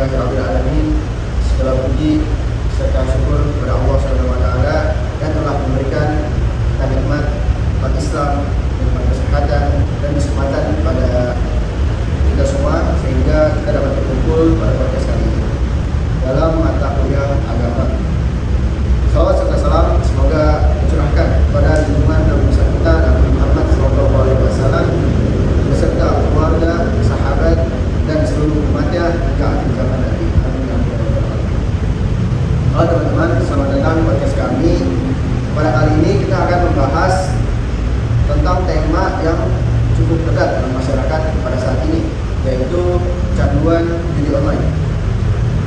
Alhamdulillahirrahmanirrahim. Segala puji serta syukur kepada Allah SWT yang telah memberikan kita nikmat umat Islam, nikmat kesehatan dan kesempatan pada kita semua sehingga kita dapat berkumpul pada podcast kali ini dalam mata kuliah agama. Salawat serta salam semoga dicurahkan kepada junjungan Nabi besar kita Nabi Muhammad SAW beserta keluarga, sahabat dan seluruh umatnya hingga akhir zaman nanti. Halo teman-teman, selamat datang di podcast kami. Pada kali ini kita akan membahas tentang tema yang cukup dekat dengan masyarakat pada saat ini, yaitu kecanduan judi online.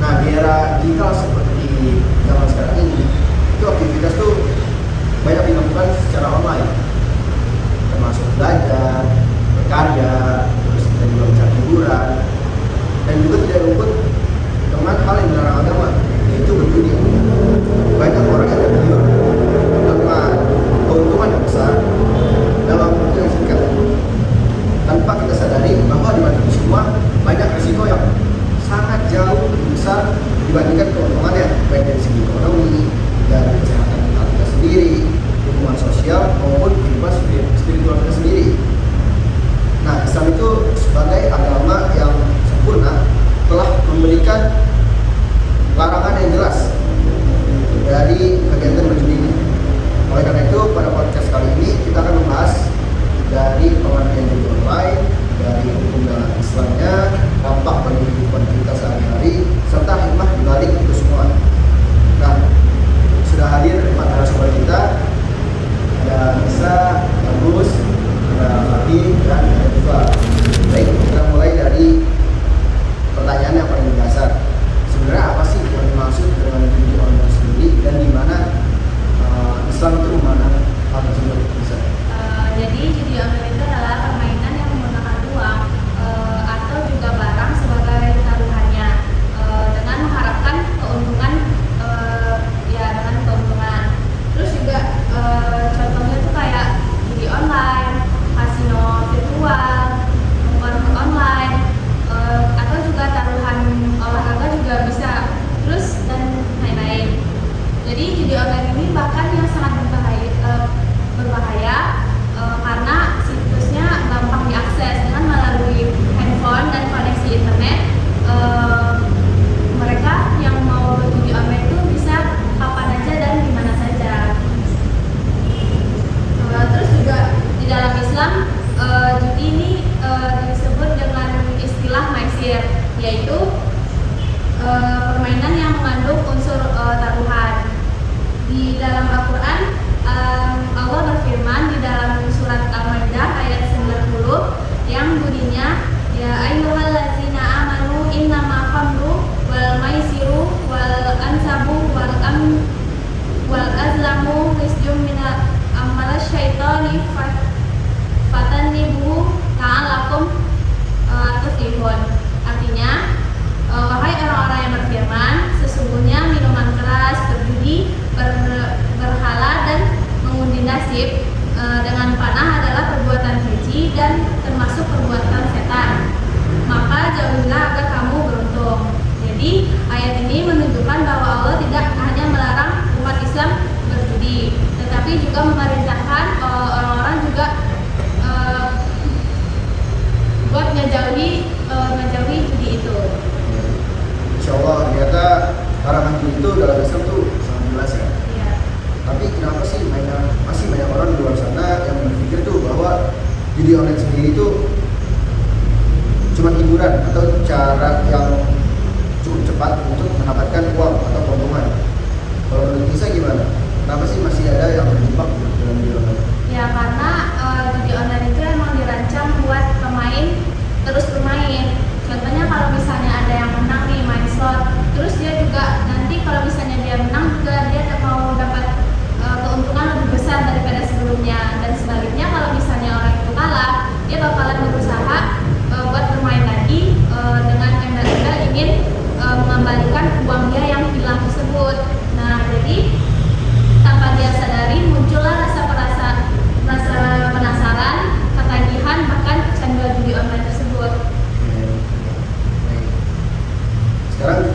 Nah, di era digital seperti zaman sekarang ini, itu aktivitas tuh banyak dilakukan secara online, termasuk belajar, berkarya, terus kita juga mencari hiburan, dan juga tidak luput dengan hal yang dilarang agama, yaitu berjudi. Banyak orang yang tergiur dengan keuntungan yang besar dalam waktu yang singkat, tanpa kita sadari bahwa di balik itu semua banyak risiko yang sangat jauh lebih besar dibandingkan keuntungannya, baik dari segi ekonomi, dari kesehatan mental kita sendiri, hubungan sosial maupun kehidupan spiritual kita sendiri. Nah, Islam itu sebagai agama yang sempurna telah memberikan larangan yang jelas dari kegiatan berjudi ini. Oleh karena itu, pada podcast kali ini kita akan membahas dari pengertian judi online, dari hukum dalam Islamnya, dampak bagi kehidupan kita sehari-hari, serta hikmah dibalik itu semua. Nah, sudah hadir empat narasumber kita. Ada Nisa, Agus, ada Fadi, dan ada Diva. Baik, kita mulai dari pertanyaan yang paling dasar. Sebenarnya apa sih yang dimaksud dengan judi online sendiri, dan di mana Islam itu memandang hal tersebut? Bisa? Jadi judi online itu adalah permainan yang menggunakan uang atau juga barang sebagai taruhannya dengan mengharapkan keuntungan, dengan keuntungan. Terus juga contohnya itu kayak judi online, kasino virtual, warung online, atau juga taruhan olahraga juga bisa, terus dan lain-lain. Jadi judi online ini bahkan yang sangat berbahaya karena situsnya gampang diakses dengan melalui handphone dan koneksi internet. Mereka yang mau berjudi online itu bisa kapan aja dan di mana saja. Terus juga di dalam Islam judi ini disebut dengan istilah maisir, yaitu permainan yang mengandung unsur taruhan. Di dalam Al-Quran, Allah berfirman di dalam surat Al-Maidah ayat 90 yang bunyinya, ya ayyuhallazina amanu innama khamru wal maisiru wal ansabu wal azlamu rizqum minal amal syaitani fatanibu ta'alakum tuflihun. Artinya, wahai orang-orang yang berfirman, sesungguhnya minuman keras, berjudi, berhala dan mengundi nasib dengan panah adalah perbuatan keji dan termasuk perbuatan setan. Maka jauhilah agar kamu beruntung. Jadi ayat ini menunjukkan bahwa Allah tidak hanya melarang umat Islam berjudi, tetapi juga memerintahkan orang-orang juga buat menjauhi judi itu. Insya Allah, ternyata larangan judi itu dalam Islam tuh sangat jelas ya. Iya. Tapi kenapa sih masih banyak orang di luar sana yang berpikir tuh bahwa judi online sendiri itu cuma hiburan atau cara yang cukup cepat untuk mendapatkan uang atau keuntungan? Kalau menurut Nisa gimana? Kenapa sih masih ada yang terjebak dalam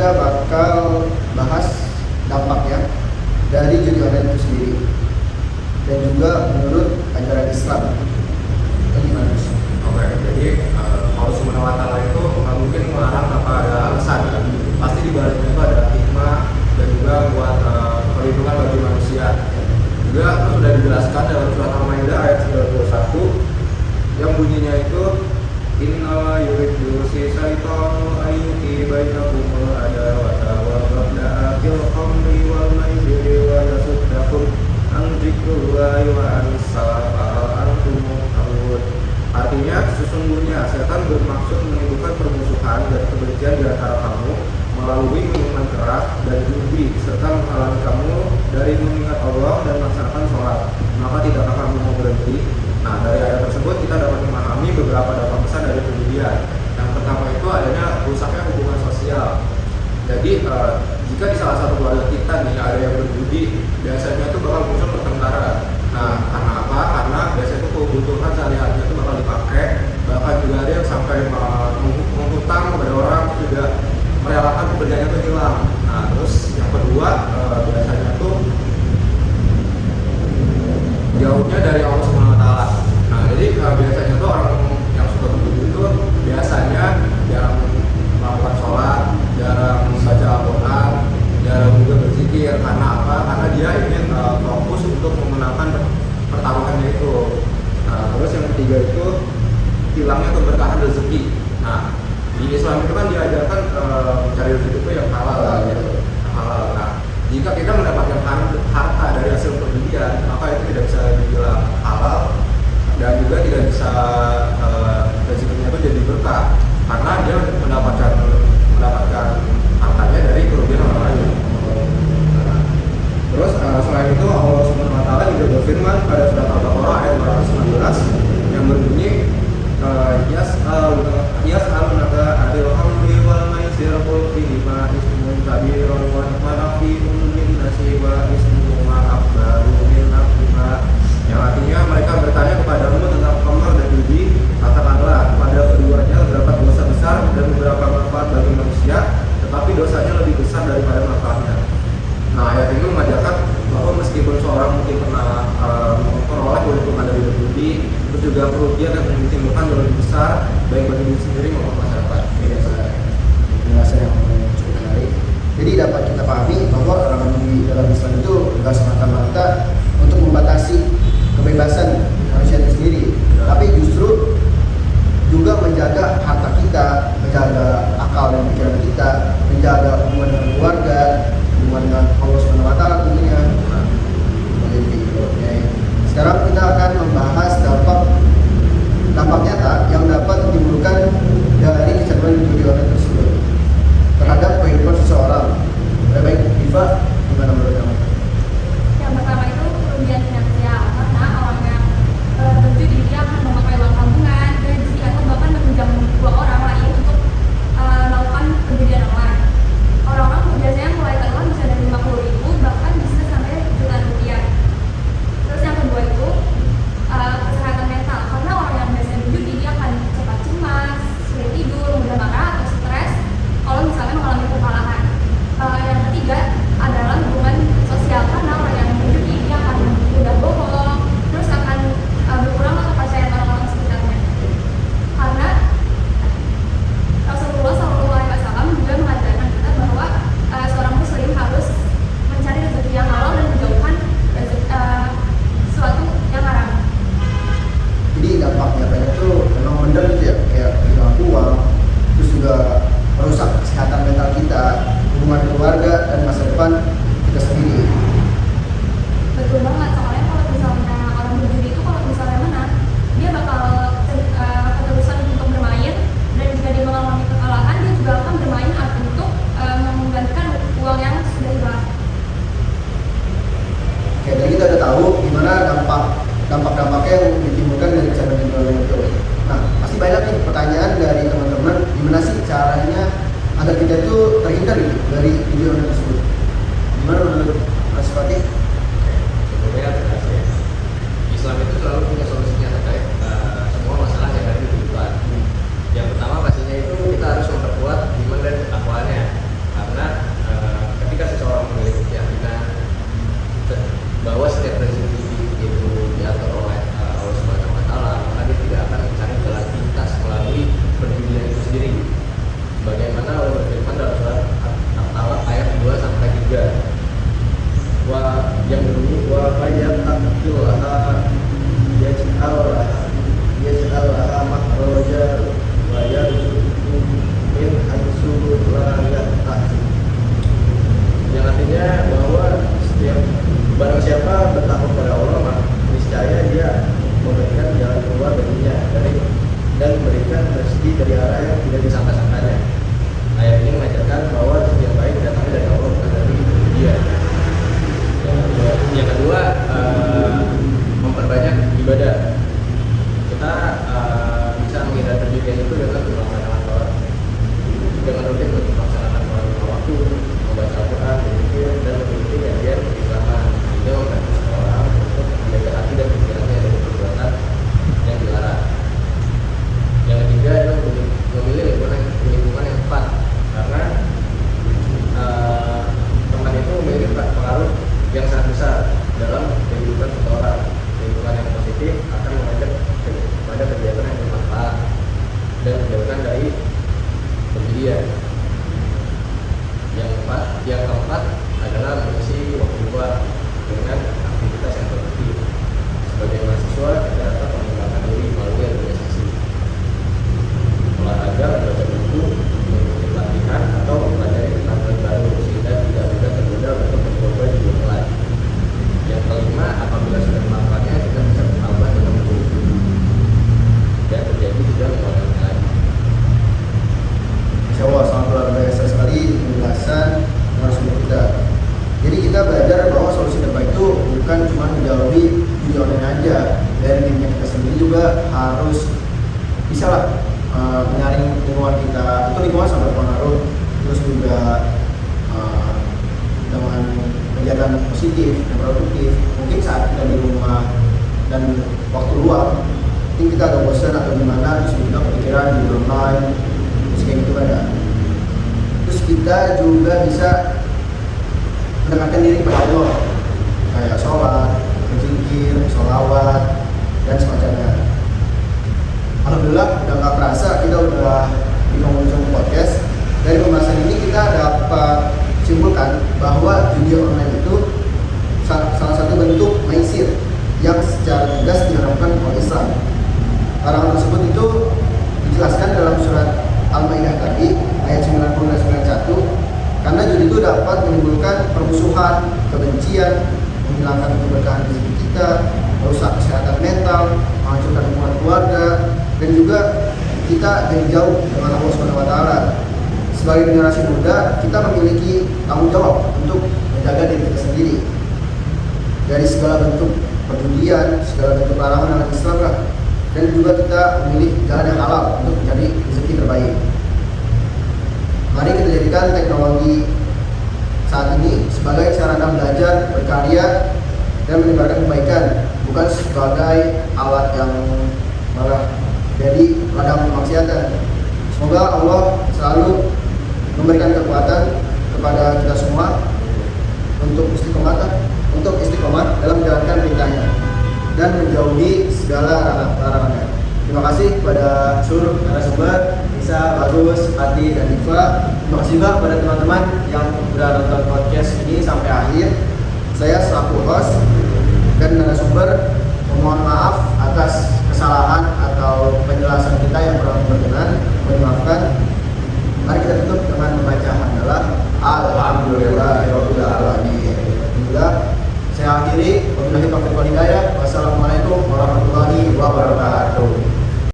kita bakal bahas dampaknya dari judi online itu sendiri dan juga menurut ajaran Islam. Gimana Gus? Oke, jadi Allah Subhanahu wa Ta'ala itu nggak mungkin melarang tanpa ada alasan kan? Pasti di baliknya itu ada hikmah dan juga buat perlindungan bagi manusia. Juga itu sudah dijelaskan dalam surat Al-Maidah ayat 91 yang bunyinya itu Inna yuridu syaitanu ayyuki bainakumul adawata wal baghdha fil khamri wal maisiri wa yasuddakum an dzikrillahi wa anis salati antum mu'ridun. Artinya sesungguhnya setan bermaksud menimbulkan permusuhan dan kebencian di antara kamu melalui minuman keras dan judi serta menghalangi kamu dari mengingat Allah dan melaksanakan sholat. Maka tidakkah kamu mau berhenti? Nah, dari ayat tersebut kita dapat memahami beberapa dampak besar dari perjudian. Yang pertama itu adanya rusaknya hubungan sosial. Jadi jika di salah satu keluarga kita nih ada yang berjudi, biasanya itu bakal muncul pertengkaran. Nah, karena apa? Karena biasanya itu kebutuhan sehari-harinya itu bakal dipakai. Bahkan juga ada yang sampai menghutang kepada orang, juga merelakan pekerjaannya itu hilang. Nah, terus yang kedua biasanya tuh jauhnya dari Allah Subhanahu wa Ta'ala. Nah, jadi biasanya tuh orang yang suka berjudi itu biasanya jarang melakukan sholat, jarang membaca Al-Quran, jarang juga berzikir. Karena apa? Karena dia ingin fokus untuk memenangkan pertaruhannya itu. Nah, terus yang ketiga itu hilangnya keberkahan rezeki. Nah, di Islam itu kan diajarkan mencari rezeki itu yang halal lah, gitu. Halal. Nah, jika kita mendapatkan harta dari hasil perjudian, maka itu tidak bisa dibilang halal dan juga tidak bisa rezekinya itu jadi berkah karena dia mendapatkan hartanya dari kerugian orang lain. Nah, terus selain itu Allah Subhanahu wa Ta'ala juga berfirman pada surat Al-Baqarah ayat 219 yang berbunyi yas'alunaka 'anil khamri wal maisir qul fihima ismun kabirun wa manafi'un lin-nasi wa ismuhuma akbaru min naf'ihima. Yang artinya mereka bertanya kepadamu tentang khamr dan judi, katakanlah pada keduanya terdapat dosa besar dan beberapa manfaat bagi manusia, tetapi dosanya lebih besar daripada manfaatnya. Nah, ayat ini mengajarkan bahwa meskipun seorang mungkin pernah memperoleh keuntungan dari berjudi, terus juga kerugian yang ditimbulkan jauh lebih besar baik bagi diri sendiri maupun masyarakat. Ini penjelasan yang cukup menarik. Jadi dapat kita pahami bahwa larangan di dalam Islam itu bukan semata-mata untuk membatasi kebebasan manusia itu sendiri, tapi justru juga menjaga harta kita, menjaga akal dan pikiran kita, menjaga hubungan dengan keluarga, hubungan dengan Allah Subhanahu wa Ta'ala tentunya. Sekarang kita akan membahas dampak nyata yang dapat ditimbulkan dari kecanduan judi online tersebut terhadap kehidupan seseorang. Baik, Diva, gimana menurut kamu? Yang pertama itu kerugian finansial karena orang yang berjudi dia akan memakai uang tabungan, gaji atau bahkan meminjam dua orang lain untuk melakukan perjudian online. Orang-orang biasanya mulai taruhan bisa dari 50.000 bahkan bisa sampai jutaan rupiah. Terus yang kedua itu kesehatan mental karena orang yang biasanya berjudi dia akan cepat cemas, sulit tidur, mudah marah atau stres kalau misalnya mengalami kekalahan. Yang ketiga adalah hubungan sosial karena orang yang berjudi dia akan mudah bohong, terus akan berkurang kepercayaan orang-orang sekitarnya. Karena Rasulullah SAW juga mengajarkan kita bahwa seorang muslim harus mencari rezeki yang halal dan menjauhkan sesuatu yang haram. Jadi dampaknya banyak tuh memang benar gitu ya, kayak kehilangan uang, terus juga merusak kesehatan mental kita, hubungan keluarga dan masa depan kita sendiri. Betul banget, soalnya kalau misalnya orang berjudi itu kalau misalnya menang, dia bakal keterusan untuk bermain dan jika dia mengalami kekalahan dia juga akan bermain untuk menggantikan uang yang sudah hilang. Oke, jadi kita udah tahu gimana dampak-dampaknya yang ditimbulkan dari kecanduan judi online itu. Nah, pasti banyak nih pertanyaan dari teman-teman, gimana sih caranya agar kita itu terhindar gitu dari judi online tersebut. Gimana menurut Mas Fatih? Sebenarnya jelas ya. Islam itu selalu punya solusinya terkait semua masalah yang ada di kehidupan. Yang pertama pastinya itu kita harus memperkuat iman dan ketakwaannya. Karena Yang keempat adalah mengisi waktu luang dengan aktivitas yang produktif. Sebagai mahasiswa, kita dapat mengembangkan diri melalui organisasi, olahraga, membaca buku, mengikuti pelatihan, atau mempelajari keterampilan baru sehingga tidak mudah tergoda untuk mencoba di luar lain. Yang kelima, apabila sudah melakukannya, kita bisa bertambah dengan menjadi dan terjadi tidak mengulangi lagi. Insya Allah sangat luar biasa sekali penjelasan narasumber kita. Jadi kita belajar bahwa solusi terbaik itu bukan cuma menjauhi dunia online aja, dari dirinya kita sendiri juga harus bisa lah menyaring lingkungan kita. Itu lingkungan sangat berpengaruh. Terus juga dengan kegiatan positif dan produktif. Mungkin saat kita di rumah dan waktu luang, mungkin kita agak bosan atau gimana, terus kita kepikiran di online, terus kayak gitu kan ya. Terus kita juga bisa mendekatkan diri kepada Allah, kayak sholat, berzikir, sholawat, dan semacamnya. Alhamdulillah udah gak kerasa kita udah di penghujung podcast. Dari pembahasan ini kita dapat simpulkan bahwa judi online itu salah satu bentuk maisir yang secara tegas diharamkan oleh Islam. Larangan tersebut itu dijelaskan dalam surat Al-Maidah tadi ayat 90 dan 91, karena judi itu dapat menimbulkan permusuhan, kebencian, menghilangkan keberkahan rezeki kita, merusak kesehatan mental, menghancurkan hubungan keluarga, dan juga kita jadi jauh dengan Allah SWT. Sebagai generasi muda, kita memiliki tanggung jawab untuk menjaga diri kita sendiri dari segala bentuk perjudian, segala bentuk larangan dalam Islam lah. Dan juga kita memilih jalan yang halal untuk mencari rezeki terbaik. Mari kita jadikan teknologi saat ini sebagai sarana belajar, berkarya, dan menyebarkan kebaikan, bukan sebagai alat yang malah jadi ladang kemaksiatan. Semoga Allah selalu memberikan kekuatan kepada kita semua untuk istiqomah dalam menjalankan perintahnya dan menjauhi segala larangannya. Terima kasih kepada seluruh narasumber, Nisa, Bagus, Ati, dan Iva. Terima kasih juga kepada teman-teman yang sudah nonton podcast ini sampai akhir. Saya selaku host dan narasumber memohon maaf atas kesalahan atau penjelasan kita yang